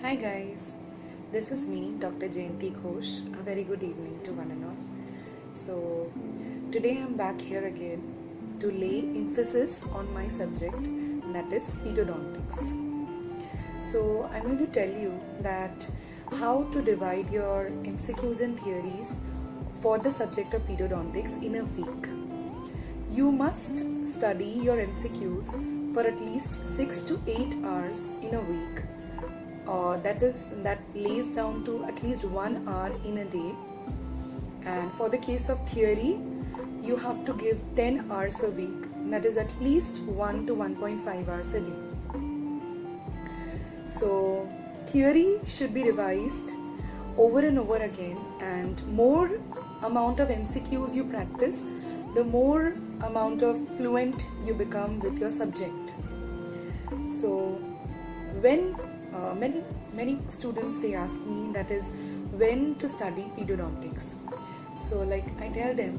Hi guys, this is me, Dr. Jayanti Ghosh. A very good evening to one and all. So, today I'm back here again to lay emphasis on my subject, that is pedodontics. So, I'm going to tell you that how to divide your MCQs and theories for the subject of pedodontics in a week. You must study your MCQs for at least 6 to 8 hours in a week. That lays down to at least 1 hour in a day, and for the case of theory you have to give 10 hours a week, that is at least 1 to 1.5 hours a day. So theory should be revised over and over again, and more amount of MCQs you practice, the more amount of fluent you become with your subject. So when many students, they ask me, that is, when to study pedodontics. So like I tell them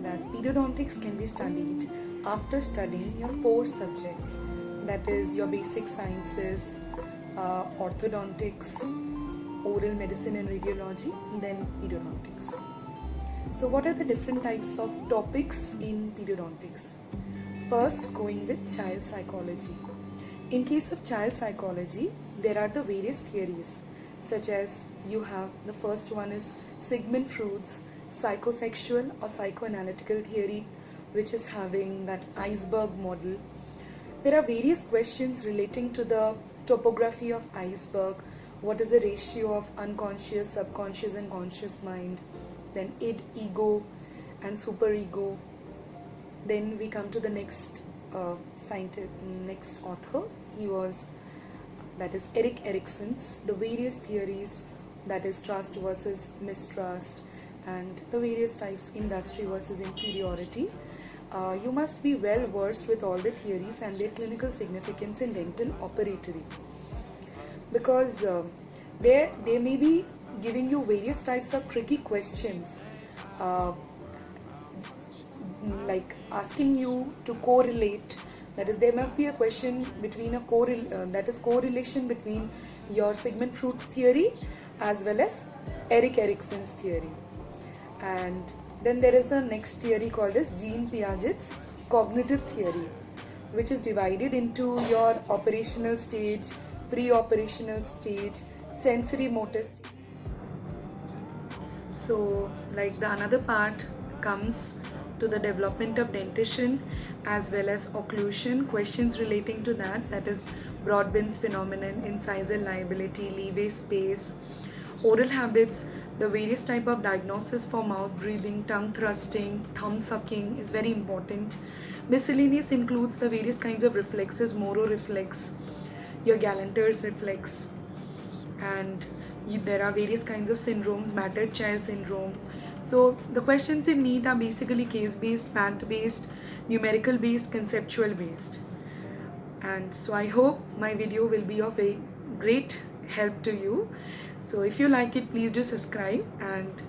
that pedodontics can be studied after studying your 4 subjects, that is your basic sciences, orthodontics, oral medicine and radiology, then pedodontics. So what are the different types of topics in pedodontics? First, going with child psychology. In case of child psychology, there are the various theories, such as you have the first one is Sigmund Freud's psychosexual or psychoanalytical theory, which is having that iceberg model. There are various questions relating to the topography of iceberg, what is the ratio of unconscious, subconscious and conscious mind, then id, ego and superego. Then we come to the next next author. That is Erik Erikson's the various theories, that is trust versus mistrust, and the various types, industry versus inferiority. You must be well versed with all the theories and their clinical significance in dental operatory, because they may be giving you various types of tricky questions, like asking you to correlate. That is, there must be a question between correlation between your Sigmund Freud's theory as well as Erik Erikson's theory. And then there is a next theory called as Jean Piaget's cognitive theory, which is divided into your operational stage, pre-operational stage, sensory motor stage. So like the another part comes to the development of dentition as well as occlusion, questions relating to that is Broadbent's phenomenon, incisal liability, leeway space, oral habits, the various type of diagnosis for mouth breathing, tongue thrusting, thumb sucking is very important. Miscellaneous includes the various kinds of reflexes, Moro reflex, your Galanter's reflex, and there are various kinds of syndromes, battered child syndrome. So the questions in NEET are basically case-based, fact-based, numerical-based, conceptual-based. And so I hope my video will be of a great help to you. So if you like it, please do subscribe and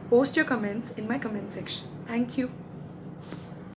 post your comments in my comment section. Thank you.